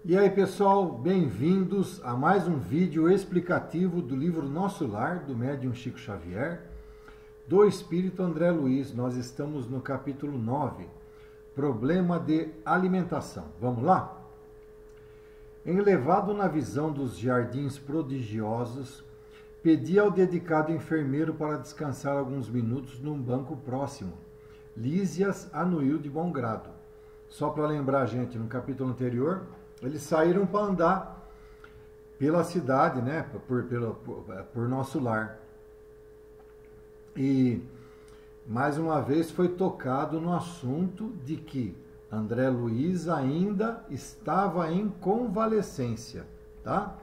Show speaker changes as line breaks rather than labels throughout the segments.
E aí pessoal, bem-vindos a mais um vídeo explicativo do livro Nosso Lar, do médium Chico Xavier, do Espírito André Luiz. Nós estamos no capítulo 9, Problema de Alimentação. Vamos lá? Enlevado na visão dos jardins prodigiosos, pedi ao dedicado enfermeiro para descansar alguns minutos num banco próximo. Lísias anuiu de bom grado. Só para lembrar, gente, no capítulo anterior, eles saíram para andar pela cidade, né, por Nosso Lar. E, mais uma vez, foi tocado no assunto de que André Luiz ainda estava em convalescência, tá?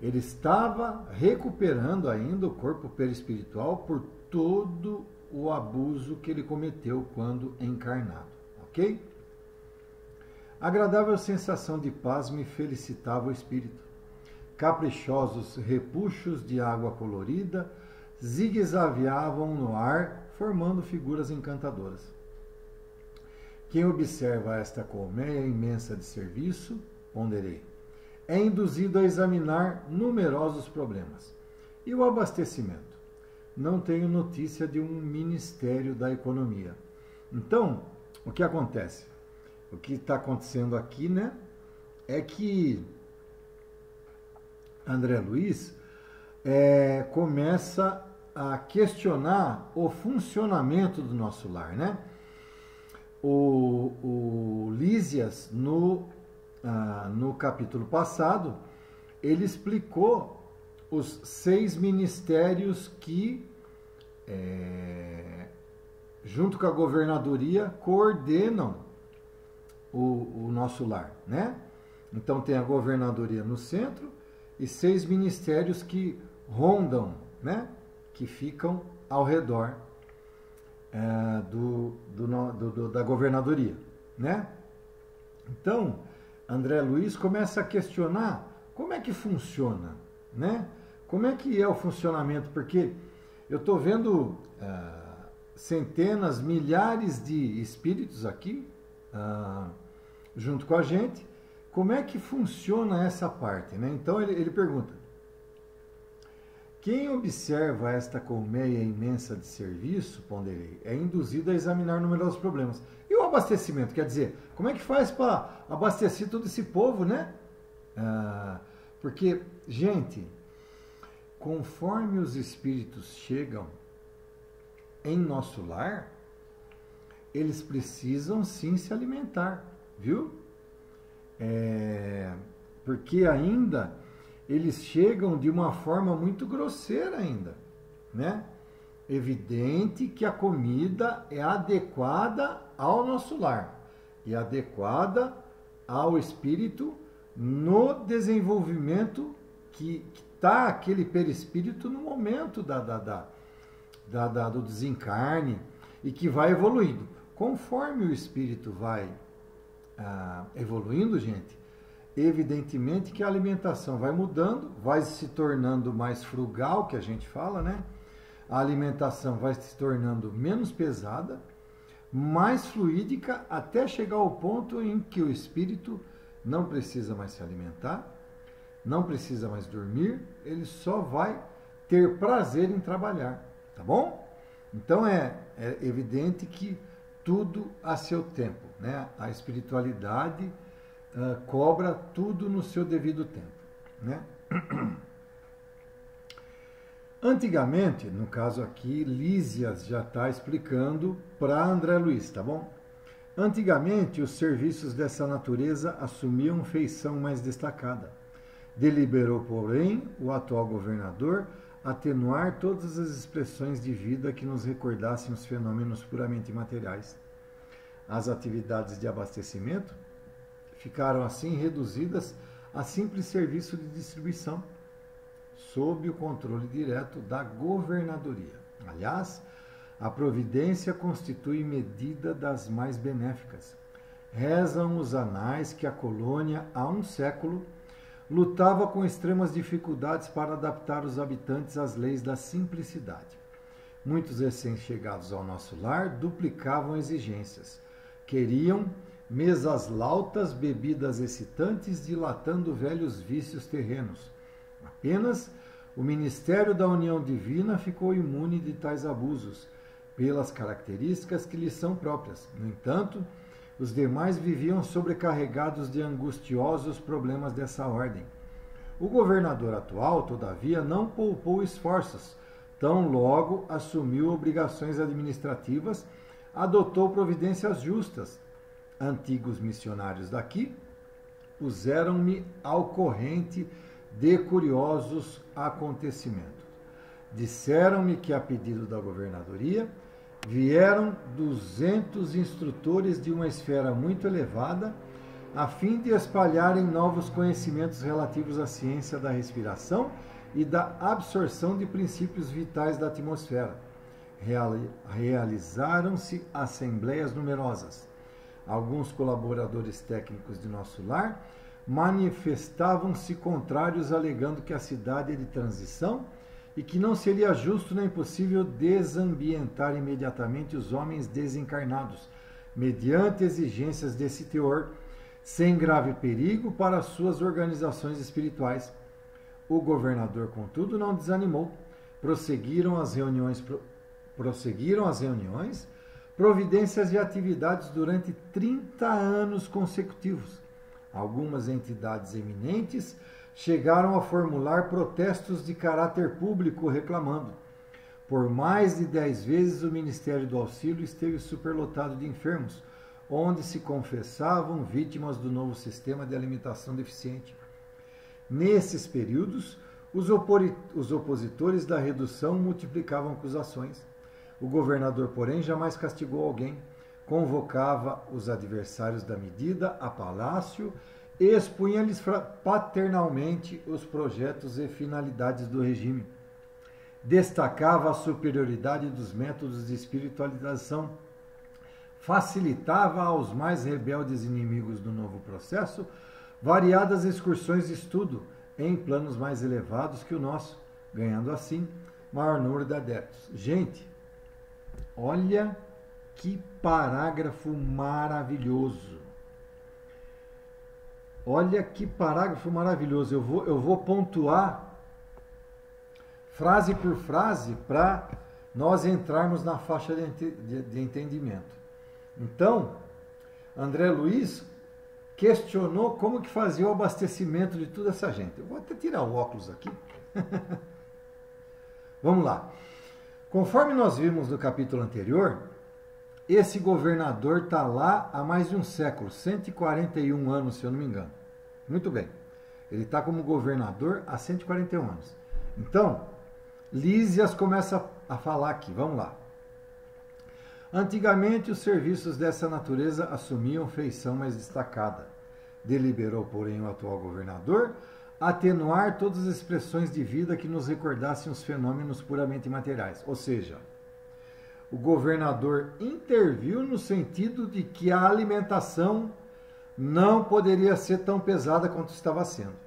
Ele estava recuperando ainda o corpo perispiritual por todo o abuso que ele cometeu quando encarnado, ok? Agradável sensação de paz me felicitava o espírito. Caprichosos repuxos de água colorida zigue-zagueavam no ar, formando figuras encantadoras. Quem observa esta colmeia imensa de serviço, ponderei, é induzido a examinar numerosos problemas. E o abastecimento? Não tenho notícia de um Ministério da Economia. Então, o que acontece? O que está acontecendo aqui, né, é que André Luiz começa a questionar o funcionamento do Nosso Lar, né? O Lísias, no capítulo passado, ele explicou os 6 ministérios que, junto com a governadoria, coordenam o Nosso Lar, né? Então tem a governadoria no centro e 6 ministérios que rondam, né? Que ficam ao redor da governadoria, né? Então, André Luiz começa a questionar como é que funciona, né? Como é que é o funcionamento? Porque eu estou vendo centenas, milhares de espíritos aqui, junto com a gente, como é que funciona essa parte, né? Então ele pergunta: quem observa esta colmeia imensa de serviço, ponderei, é induzido a examinar numerosos problemas. E o abastecimento? Quer dizer, como é que faz para abastecer todo esse povo, né? Porque, gente, conforme os espíritos chegam em Nosso Lar, eles precisam sim se alimentar, viu? Porque ainda eles chegam de uma forma muito grosseira ainda, né? Evidente que a comida é adequada ao Nosso Lar e adequada ao espírito no desenvolvimento que está aquele perispírito no momento do desencarne e que vai evoluindo. Conforme o espírito vai evoluindo, gente, evidentemente que a alimentação vai mudando, vai se tornando mais frugal, que a gente fala, né? A alimentação vai se tornando menos pesada, mais fluídica, até chegar ao ponto em que o espírito não precisa mais se alimentar, não precisa mais dormir, ele só vai ter prazer em trabalhar, tá bom? Então é evidente que tudo a seu tempo, né? A espiritualidade cobra tudo no seu devido tempo, né? Antigamente, no caso aqui, Lísias já está explicando para André Luiz, tá bom? Antigamente, os serviços dessa natureza assumiam feição mais destacada. Deliberou, porém, o atual governador atenuar todas as expressões de vida que nos recordassem os fenômenos puramente materiais. As atividades de abastecimento ficaram assim reduzidas a simples serviço de distribuição, sob o controle direto da governadoria. Aliás, a providência constitui medida das mais benéficas. Rezam os anais que a colônia, há um século, lutava com extremas dificuldades para adaptar os habitantes às leis da simplicidade. Muitos recém-chegados ao Nosso Lar duplicavam exigências. Queriam mesas lautas, bebidas excitantes, dilatando velhos vícios terrenos. Apenas o ministério da união divina ficou imune de tais abusos, pelas características que lhes são próprias. No entanto, os demais viviam sobrecarregados de angustiosos problemas dessa ordem. O governador atual, todavia, não poupou esforços. Tão logo assumiu obrigações administrativas, adotou providências justas. Antigos missionários daqui puseram-me ao corrente de curiosos acontecimentos. Disseram-me que, a pedido da governadoria, vieram 200 instrutores de uma esfera muito elevada, a fim de espalharem novos conhecimentos relativos à ciência da respiração e da absorção de princípios vitais da atmosfera. Realizaram-se assembleias numerosas. Alguns colaboradores técnicos de nosso lar manifestavam-se contrários, alegando que a cidade é de transição e que não seria justo nem possível desambientar imediatamente os homens desencarnados, mediante exigências desse teor, sem grave perigo para suas organizações espirituais. O governador, contudo, não desanimou. Prosseguiram as reuniões, providências e atividades durante 30 anos consecutivos. Algumas entidades eminentes chegaram a formular protestos de caráter público reclamando. Por mais de 10 vezes o Ministério do Auxílio esteve superlotado de enfermos, onde se confessavam vítimas do novo sistema de alimentação deficiente. Nesses períodos, os opositores da redução multiplicavam acusações. O governador, porém, jamais castigou alguém. Convocava os adversários da medida a palácio e expunha-lhes paternalmente os projetos e finalidades do regime. Destacava a superioridade dos métodos de espiritualização. Facilitava aos mais rebeldes inimigos do novo processo variadas excursões de estudo em planos mais elevados que o nosso, ganhando assim maior número de adeptos. Gente, olha que parágrafo maravilhoso. Olha que parágrafo maravilhoso. Eu vou pontuar frase por frase para nós entrarmos na faixa de entendimento. Então, André Luiz questionou como que fazia o abastecimento de toda essa gente. Eu vou até tirar o óculos aqui. Vamos lá. Conforme nós vimos no capítulo anterior, esse governador está lá há mais de um século, 141 anos, se eu não me engano. Muito bem. Ele está como governador há 141 anos. Então, Lísias começa a falar aqui. Vamos lá. Antigamente, os serviços dessa natureza assumiam feição mais destacada. Deliberou, porém, o atual governador atenuar todas as expressões de vida que nos recordassem os fenômenos puramente materiais. Ou seja, o governador interviu no sentido de que a alimentação não poderia ser tão pesada quanto estava sendo.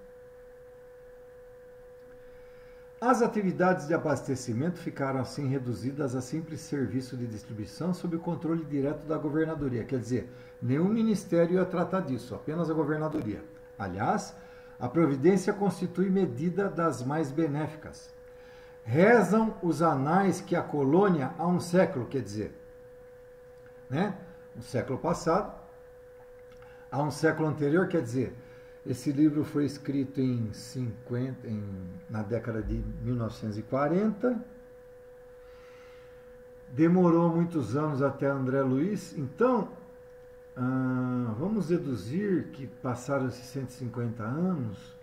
As atividades de abastecimento ficaram assim reduzidas a simples serviço de distribuição sob o controle direto da governadoria. Quer dizer, nenhum ministério ia tratar disso, apenas a governadoria. Aliás, a providência constitui medida das mais benéficas. Rezam os anais que a colônia há um século, quer dizer, né? Um século passado, há um século anterior, quer dizer, esse livro foi escrito na década de 1940, demorou muitos anos até André Luiz, então vamos deduzir que passaram esses 150 anos,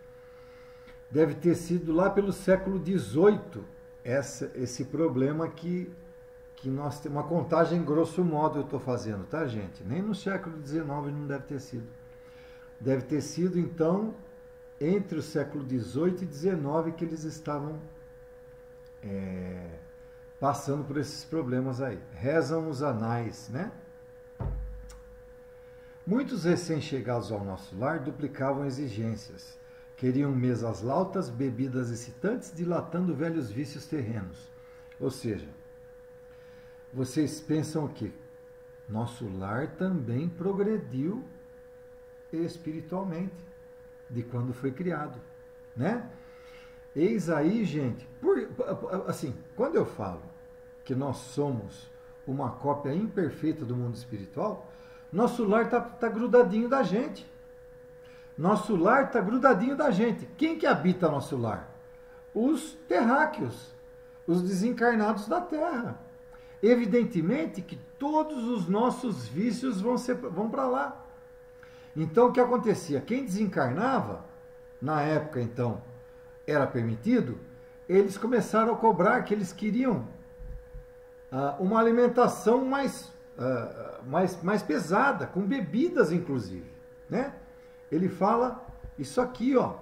deve ter sido lá pelo século XVIII, esse problema que nós temos, uma contagem grosso modo eu estou fazendo, tá, gente? Nem no século XIX não deve ter sido. Deve ter sido, então, entre o século XVIII e XIX que eles estavam passando por esses problemas aí. Rezam os anais, né? Muitos recém-chegados ao nosso lar duplicavam exigências. Queriam mesas lautas, bebidas excitantes, dilatando velhos vícios terrenos. Ou seja, vocês pensam o quê? nosso lar também progrediu espiritualmente de quando foi criado, né? Eis aí, gente, assim, quando eu falo que nós somos uma cópia imperfeita do mundo espiritual, nosso lar tá grudadinho da gente. Nosso lar está grudadinho da gente. Quem que habita nosso lar? Os terráqueos, os desencarnados da Terra. Evidentemente que todos os nossos vícios vão para lá. Então o que acontecia? Quem desencarnava, na época então era permitido, eles começaram a cobrar que eles queriam uma alimentação mais pesada, com bebidas inclusive, né? Ele fala isso aqui, ó,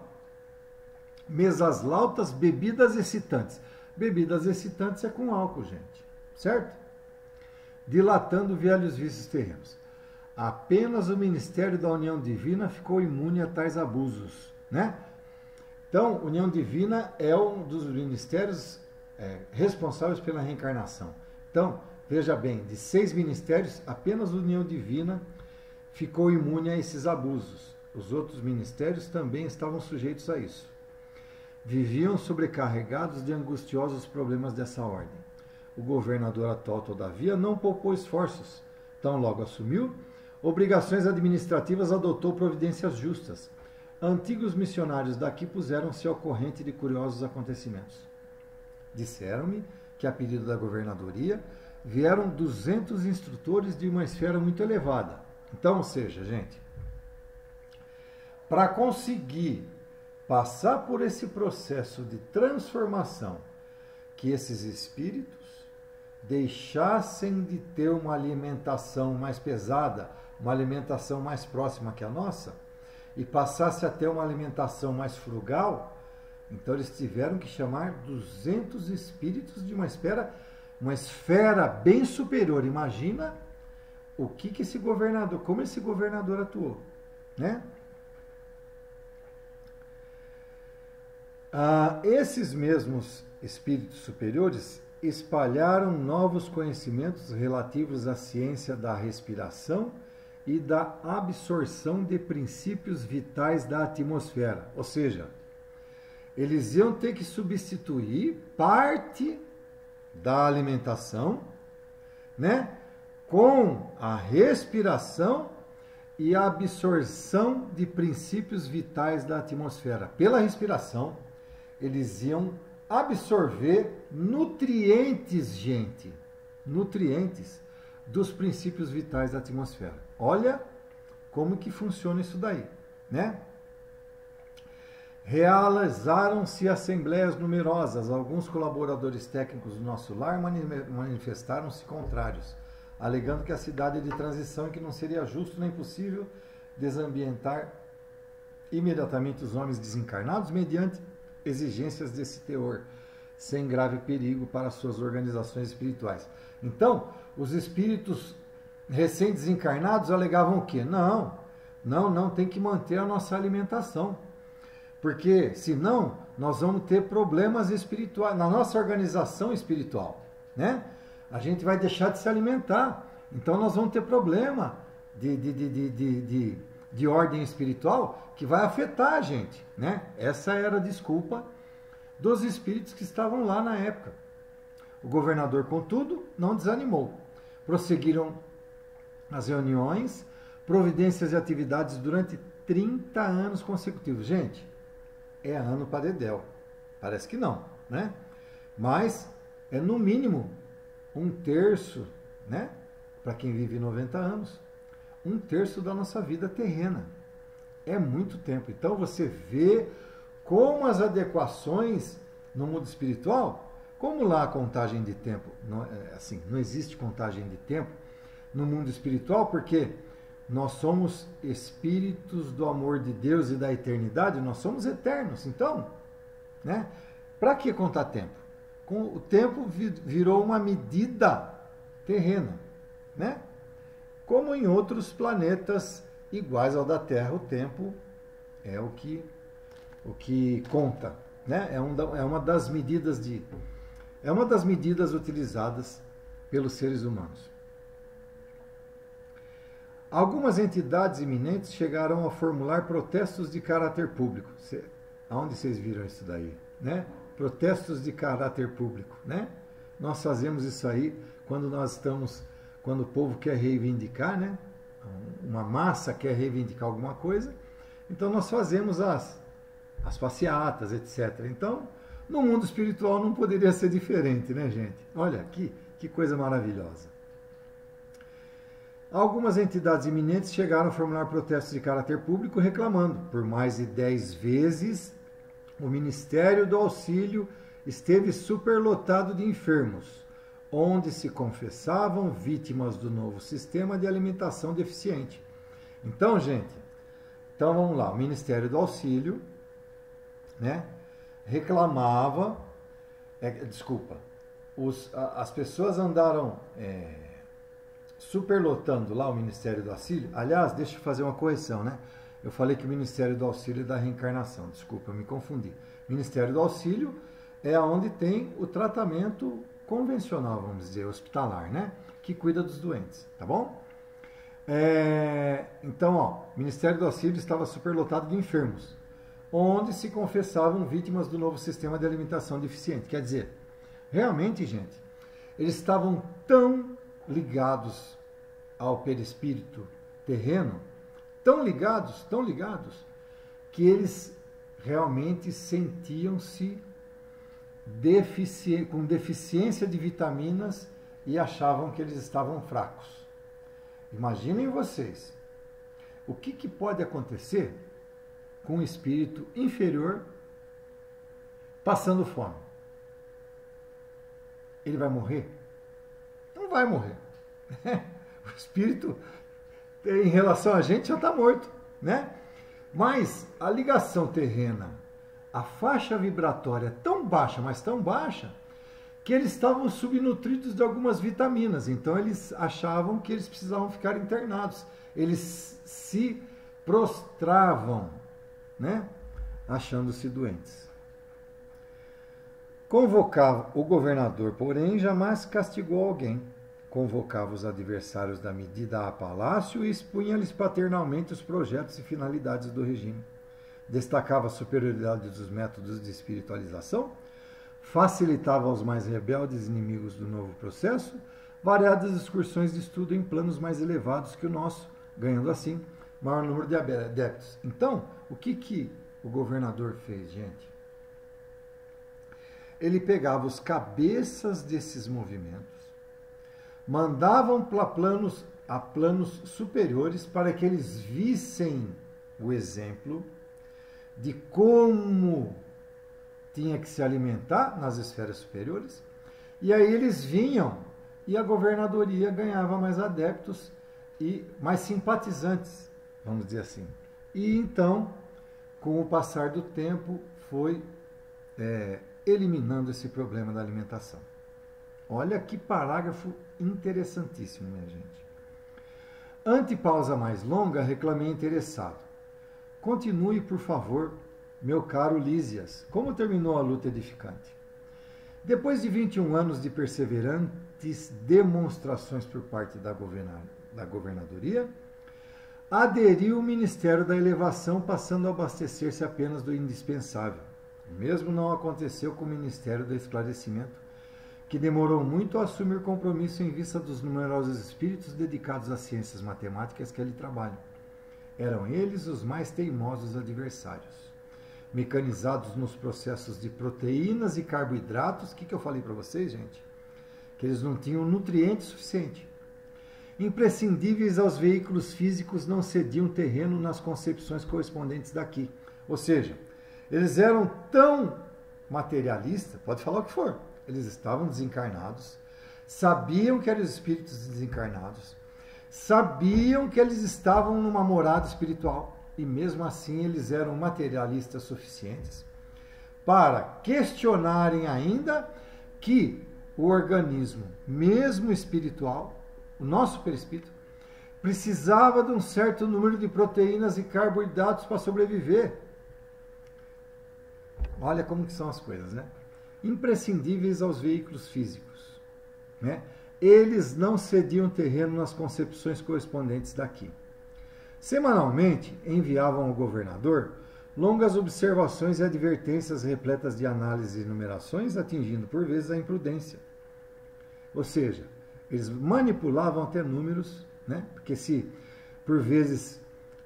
mesas lautas, bebidas excitantes. Bebidas excitantes é com álcool, gente, certo? Dilatando velhos vícios terrenos. Apenas o Ministério da União Divina ficou imune a tais abusos, né? Então, União Divina é um dos ministérios responsáveis pela reencarnação. Então, veja bem, de 6 ministérios, apenas a União Divina ficou imune a esses abusos. Os outros ministérios também estavam sujeitos a isso. Viviam sobrecarregados de angustiosos problemas dessa ordem. O governador atual, todavia, não poupou esforços. Tão logo assumiu, obrigações administrativas adotou providências justas. Antigos missionários daqui puseram-se ao corrente de curiosos acontecimentos. Disseram-me que, a pedido da governadoria, vieram 200 instrutores de uma esfera muito elevada. Então, ou seja, gente, para conseguir passar por esse processo de transformação, que esses espíritos deixassem de ter uma alimentação mais pesada, uma alimentação mais próxima que a nossa, e passasse a ter uma alimentação mais frugal, então eles tiveram que chamar 200 espíritos de uma esfera bem superior. Imagina o que esse governador, como esse governador atuou, né? Esses mesmos espíritos superiores espalharam novos conhecimentos relativos à ciência da respiração e da absorção de princípios vitais da atmosfera. Ou seja, eles iam ter que substituir parte da alimentação, né, com a respiração e a absorção de princípios vitais da atmosfera. Pela respiração, eles iam absorver nutrientes, gente, nutrientes dos princípios vitais da atmosfera. Olha como que funciona isso daí, né? Realizaram-se assembleias numerosas. Alguns colaboradores técnicos do nosso lar manifestaram-se contrários, alegando que a cidade é de transição e que não seria justo nem possível desambientar imediatamente os homens desencarnados mediante exigências desse teor, sem grave perigo para suas organizações espirituais. Então, os espíritos recém-desencarnados alegavam o quê? Não, tem que manter a nossa alimentação, porque senão nós vamos ter problemas espirituais na nossa organização espiritual, né? A gente vai deixar de se alimentar, então nós vamos ter problema de ordem espiritual que vai afetar a gente, né? Essa era a desculpa dos espíritos que estavam lá na época. O governador, contudo, não desanimou. Prosseguiram as reuniões, providências e atividades durante 30 anos consecutivos. Gente, é ano para dedéu. Parece que não, né? Mas é no mínimo 1/3, né? Para quem vive 90 anos, 1/3 da nossa vida terrena. É muito tempo. Então você vê como as adequações no mundo espiritual, como lá a contagem de tempo, não existe contagem de tempo no mundo espiritual, porque nós somos espíritos do amor de Deus e da eternidade, nós somos eternos. Então, né? Para que contar tempo? O tempo virou uma medida terrena, né? Como em outros planetas iguais ao da Terra, o tempo é o que conta, né? É uma das medidas utilizadas pelos seres humanos. Algumas entidades iminentes chegaram a formular protestos de caráter público. Aonde vocês viram isso daí? Né? Protestos de caráter público. Né? Nós fazemos isso aí quando o povo quer reivindicar, né? Uma massa quer reivindicar alguma coisa, então nós fazemos as passeatas, etc. Então, no mundo espiritual não poderia ser diferente, né, gente? Olha, que coisa maravilhosa. Algumas entidades iminentes chegaram a formular protestos de caráter público reclamando. Por mais de 10 vezes, o Ministério do Auxílio esteve superlotado de enfermos, onde se confessavam vítimas do novo sistema de alimentação deficiente. Então, gente, vamos lá, o Ministério do Auxílio, né, reclamava, as pessoas andaram superlotando lá o Ministério do Auxílio. Aliás, deixa eu fazer uma correção, né? Eu falei que o Ministério do Auxílio é da reencarnação, desculpa, eu me confundi. Ministério do Auxílio é onde tem o tratamento convencional, vamos dizer, hospitalar, né? Que cuida dos doentes, tá bom? Então, o Ministério do Auxílio estava superlotado de enfermos, onde se confessavam vítimas do novo sistema de alimentação deficiente. Quer dizer, realmente, gente, eles estavam tão ligados ao perispírito terreno, tão ligados, que eles realmente sentiam-se com deficiência de vitaminas e achavam que eles estavam fracos. Imaginem vocês, o que pode acontecer com um espírito inferior passando fome? Ele vai morrer? Não vai morrer. O espírito, em relação a gente, já está morto, né? Mas a ligação terrena, a faixa vibratória é tão baixa, mas tão baixa, que eles estavam subnutridos de algumas vitaminas. Então eles achavam que eles precisavam ficar internados. Eles se prostravam, né? Achando-se doentes. O governador, porém, jamais castigou alguém. Convocava os adversários da medida a palácio e expunha-lhes paternalmente os projetos e finalidades do regime. Destacava a superioridade dos métodos de espiritualização, facilitava aos mais rebeldes inimigos do novo processo variadas excursões de estudo em planos mais elevados que o nosso, ganhando assim maior número de adeptos. Então, o que o governador fez, gente? Ele pegava os cabeças desses movimentos, mandavam para planos superiores para que eles vissem o exemplo de como tinha que se alimentar nas esferas superiores, e aí eles vinham e a governadoria ganhava mais adeptos e mais simpatizantes, vamos dizer assim. E então, com o passar do tempo, foi eliminando esse problema da alimentação. Olha que parágrafo interessantíssimo, minha gente. Ante pausa mais longa, reclamei interessado. Continue, por favor, meu caro Lísias. Como terminou a luta edificante? Depois de 21 anos de perseverantes demonstrações por parte da governadoria, aderiu o Ministério da Elevação, passando a abastecer-se apenas do indispensável. O mesmo não aconteceu com o Ministério do Esclarecimento, que demorou muito a assumir compromisso em vista dos numerosos espíritos dedicados às ciências matemáticas que ali trabalham. Eram eles os mais teimosos adversários. Mecanizados nos processos de proteínas e carboidratos, o que eu falei para vocês, gente? Que eles não tinham nutriente suficiente. Imprescindíveis aos veículos físicos, não cediam terreno nas concepções correspondentes daqui. Ou seja, eles eram tão materialistas, pode falar o que for, eles estavam desencarnados, sabiam que eram espíritos desencarnados, sabiam que eles estavam numa morada espiritual, e mesmo assim eles eram materialistas suficientes para questionarem ainda que o organismo, mesmo espiritual, o nosso perispírito, precisava de um certo número de proteínas e carboidratos para sobreviver. Olha como que são as coisas, né? Imprescindíveis aos veículos físicos, né? Eles não cediam terreno nas concepções correspondentes daqui. Semanalmente, enviavam ao governador longas observações e advertências repletas de análises e numerações, atingindo por vezes a imprudência. Ou seja, eles manipulavam até números, né? Porque se por vezes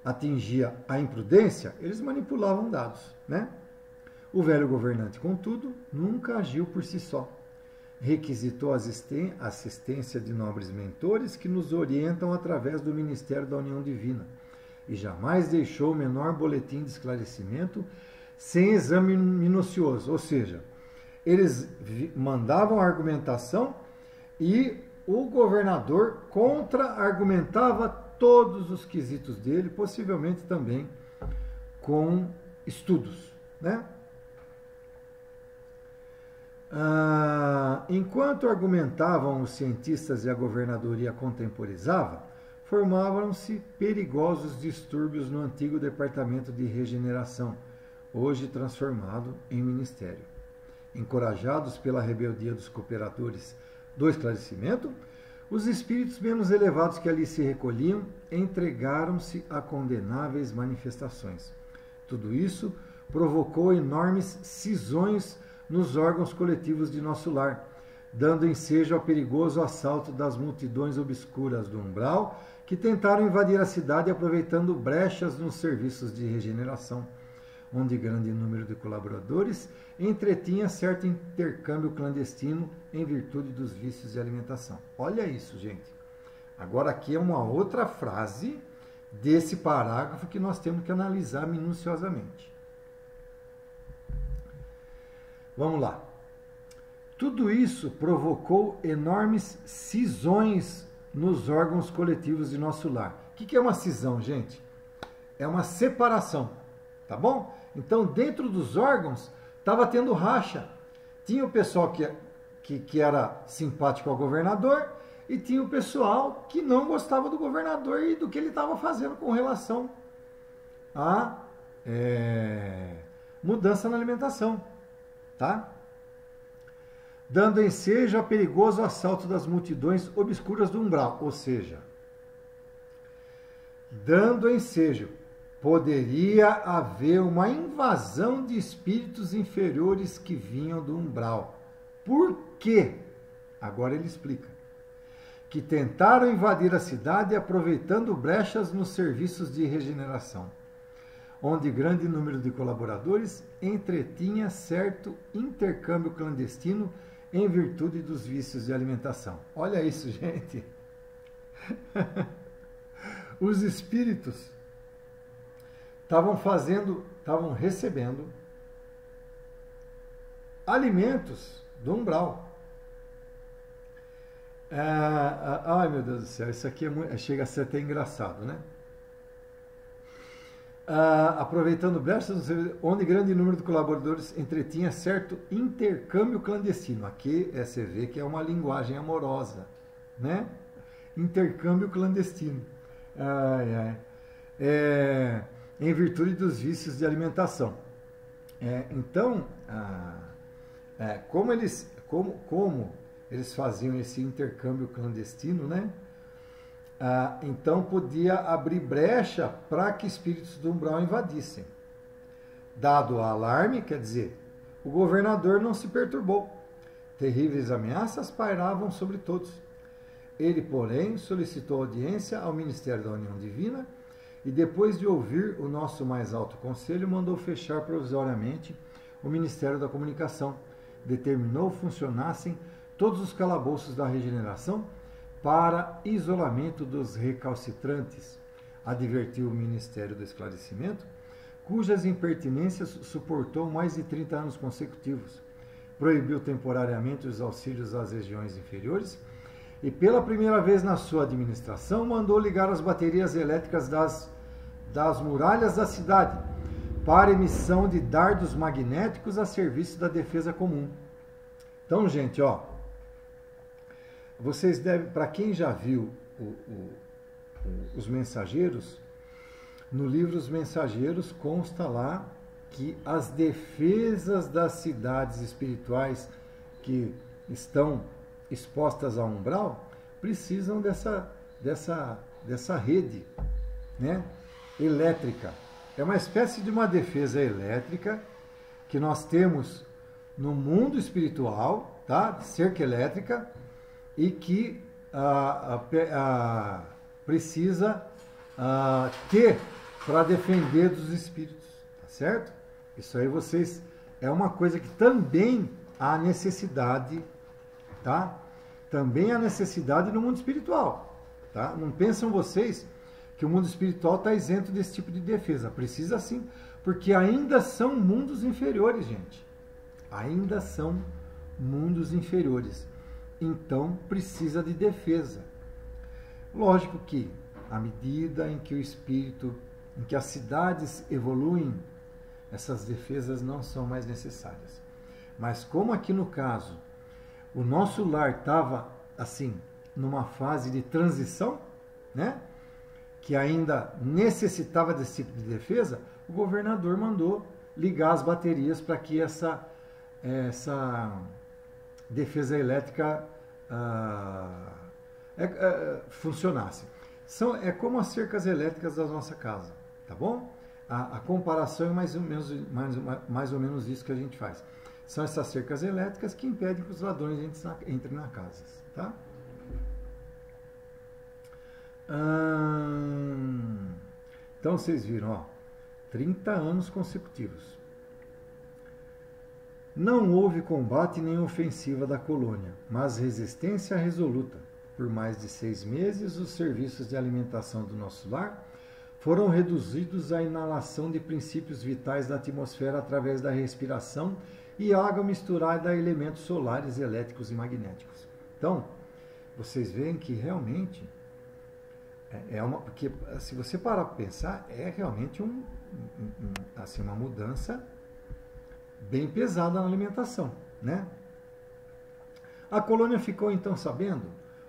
atingia a imprudência, eles manipulavam dados, né? O velho governante, contudo, nunca agiu por si só. Requisitou a assistência de nobres mentores que nos orientam através do ministério da união divina, e jamais deixou o menor boletim de esclarecimento sem exame minucioso. Ou seja, eles mandavam a argumentação e o governador contra-argumentava todos os quesitos dele, possivelmente também com estudos, né? Enquanto argumentavam os cientistas e a governadoria contemporizava, formavam-se perigosos distúrbios no antigo Departamento de Regeneração, hoje transformado em ministério. Encorajados pela rebeldia dos cooperadores do esclarecimento, os espíritos menos elevados que ali se recolhiam entregaram-se a condenáveis manifestações. Tudo isso provocou enormes cisões nos órgãos coletivos de nosso lar, dando ensejo ao perigoso assalto das multidões obscuras do umbral que tentaram invadir a cidade aproveitando brechas nos serviços de regeneração, onde grande número de colaboradores entretinha certo intercâmbio clandestino em virtude dos vícios de alimentação. Olha isso, gente. Agora aqui é uma outra frase desse parágrafo que nós temos que analisar minuciosamente. Vamos lá. Tudo isso provocou enormes cisões nos órgãos coletivos de nosso lar. O que é uma cisão, gente? É uma separação, tá bom? Então, dentro dos órgãos, estava tendo racha. Tinha o pessoal que era simpático ao governador e tinha o pessoal que não gostava do governador e do que ele estava fazendo com relação à mudança na alimentação, tá? Dando ensejo a perigoso assalto das multidões obscuras do umbral, ou seja, dando ensejo, poderia haver uma invasão de espíritos inferiores que vinham do umbral. Por quê? Agora ele explica. Que tentaram invadir a cidade aproveitando brechas nos serviços de regeneração, onde grande número de colaboradores entretinha certo intercâmbio clandestino em virtude dos vícios de alimentação. Olha isso, gente. Os espíritos estavam recebendo alimentos do umbral. Ai, meu Deus do céu, isso aqui chega a ser até engraçado, né? Aproveitando brechas, onde grande número de colaboradores entretinha certo intercâmbio clandestino. Aqui você vê que é uma linguagem amorosa, né? Intercâmbio clandestino. Em virtude dos vícios de alimentação. Então, como eles faziam esse intercâmbio clandestino, né? Então podia abrir brecha para que espíritos do umbral invadissem. Dado o alarme, quer dizer, o governador não se perturbou. Terríveis ameaças pairavam sobre todos. Ele, porém, solicitou audiência ao Ministério da União Divina e, depois de ouvir o nosso mais alto conselho, mandou fechar provisoriamente o Ministério da Comunicação. Determinou funcionassem todos os calabouços da regeneração para isolamento dos recalcitrantes. Advertiu o Ministério do Esclarecimento, cujas impertinências suportou mais de 30 anos consecutivos. Proibiu temporariamente os auxílios às regiões inferiores e, pela primeira vez na sua administração, mandou ligar as baterias elétricas das muralhas da cidade para emissão de dardos magnéticos a serviço da defesa comum. Então, gente, vocês devem, para quem já viu os Mensageiros, no livro Os Mensageiros consta lá que as defesas das cidades espirituais que estão expostas ao umbral precisam dessa rede, né, elétrica. É uma espécie de uma defesa elétrica que nós temos no mundo espiritual, tá? De cerca elétrica, e que precisa ter para defender dos espíritos, tá certo? Isso aí vocês é uma coisa que também há necessidade, tá? Também há necessidade no mundo espiritual, tá? Não pensam vocês que o mundo espiritual está isento desse tipo de defesa. Precisa sim, porque ainda são mundos inferiores, gente. Ainda são mundos inferiores. Então precisa de defesa. Lógico que à medida em que o espírito, em que as cidades evoluem, essas defesas não são mais necessárias. Mas como aqui no caso, o nosso lar estava assim, numa fase de transição, né? Que ainda necessitava desse tipo de defesa, o governador mandou ligar as baterias para que essa defesa elétrica funcionasse. É como as cercas elétricas da nossa casa, tá bom? A comparação é mais ou menos isso que a gente faz. São essas cercas elétricas que impedem que os ladrões entrem na casa, tá? Então vocês viram, ó, 30 anos consecutivos. Não houve combate nem ofensiva da colônia, mas resistência resoluta. Por mais de 6 meses, os serviços de alimentação do nosso lar foram reduzidos à inalação de princípios vitais da atmosfera através da respiração e água misturada a elementos solares, elétricos e magnéticos. Então, vocês veem que realmente porque se você parar para pensar, é realmente assim, uma mudança bem pesada na alimentação, né? A colônia ficou então sabendo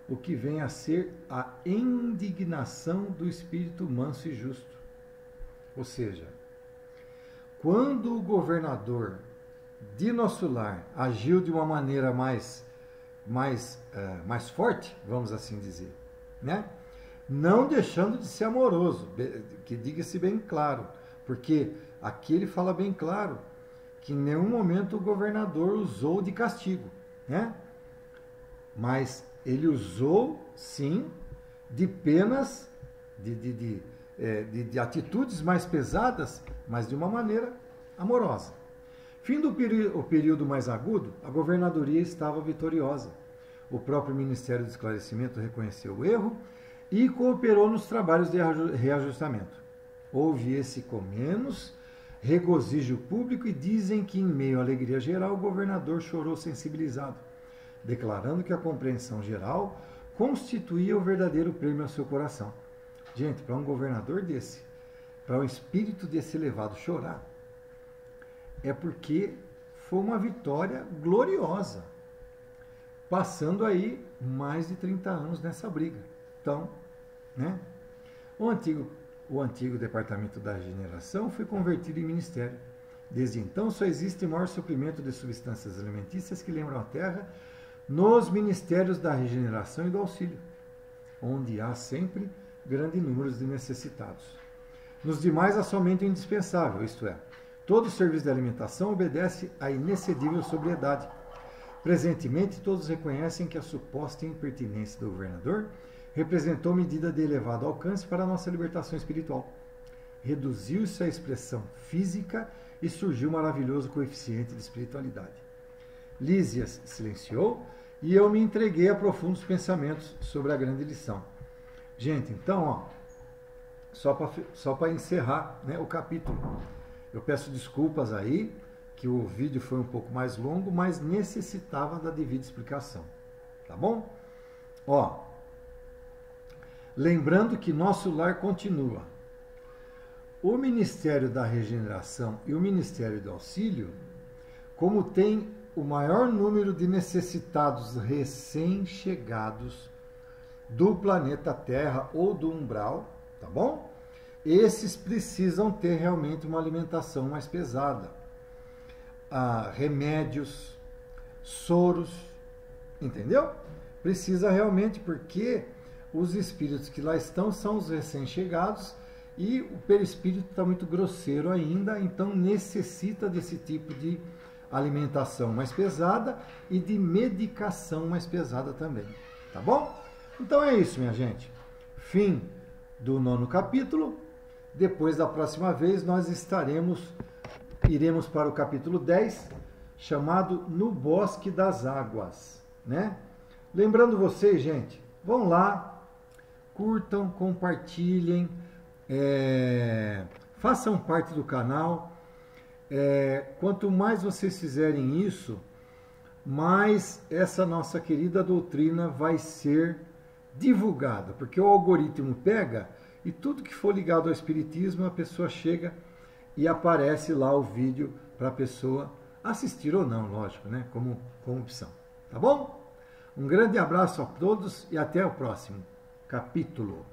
o que vem a ser a indignação do espírito manso e justo. Ou seja, quando o governador de nosso lar agiu de uma maneira mais forte, vamos assim dizer, né? Não deixando de ser amoroso, que diga-se bem claro, porque aqui ele fala bem claro que em nenhum momento o governador usou de castigo, né? Mas ele usou, sim, de penas, de atitudes mais pesadas, mas de uma maneira amorosa. Findo o período mais agudo, a governadoria estava vitoriosa. O próprio Ministério do Esclarecimento reconheceu o erro e cooperou nos trabalhos de reajustamento. Houve esse com menos regozijo público e dizem que, em meio à alegria geral, o governador chorou sensibilizado, declarando que a compreensão geral constituía o verdadeiro prêmio ao seu coração. Gente, para um governador desse, para um espírito desse elevado chorar, é porque foi uma vitória gloriosa, passando aí mais de 30 anos nessa briga. Então, né? O antigo Departamento da Regeneração foi convertido em ministério. Desde então, só existe maior suprimento de substâncias alimentícias que lembram a terra nos ministérios da regeneração e do auxílio, onde há sempre grande número de necessitados. Nos demais há somente o indispensável, isto é, todo serviço de alimentação obedece à inexcedível sobriedade. Presentemente, todos reconhecem que a suposta impertinência do governador representou medida de elevado alcance para a nossa libertação espiritual. Reduziu-se a expressão física e surgiu um maravilhoso coeficiente de espiritualidade. Lísias silenciou e eu me entreguei a profundos pensamentos sobre a grande lição. Gente, então, ó, só para encerrar, né, o capítulo. Eu peço desculpas aí, que o vídeo foi um pouco mais longo, mas necessitava da devida explicação. Tá bom? Ó, lembrando que nosso lar continua. O Ministério da Regeneração e o Ministério do Auxílio, como tem o maior número de necessitados recém-chegados do planeta Terra ou do umbral, tá bom? Esses precisam ter realmente uma alimentação mais pesada. Remédios, soros, entendeu? Precisa realmente, porque os espíritos que lá estão são os recém-chegados e o perispírito está muito grosseiro ainda, então necessita desse tipo de alimentação mais pesada e de medicação mais pesada também, tá bom? Então é isso, minha gente. Fim do 9º capítulo. Depois da próxima vez nós iremos para o capítulo 10, chamado No Bosque das Águas, né? Lembrando vocês, gente, vão lá, curtam, compartilhem, façam parte do canal. Quanto mais vocês fizerem isso, mais essa nossa querida doutrina vai ser divulgada, porque o algoritmo pega e tudo que for ligado ao espiritismo, a pessoa chega e aparece lá o vídeo para a pessoa assistir ou não, lógico, né? Como opção. Tá bom? Um grande abraço a todos e até o próximo capítulo.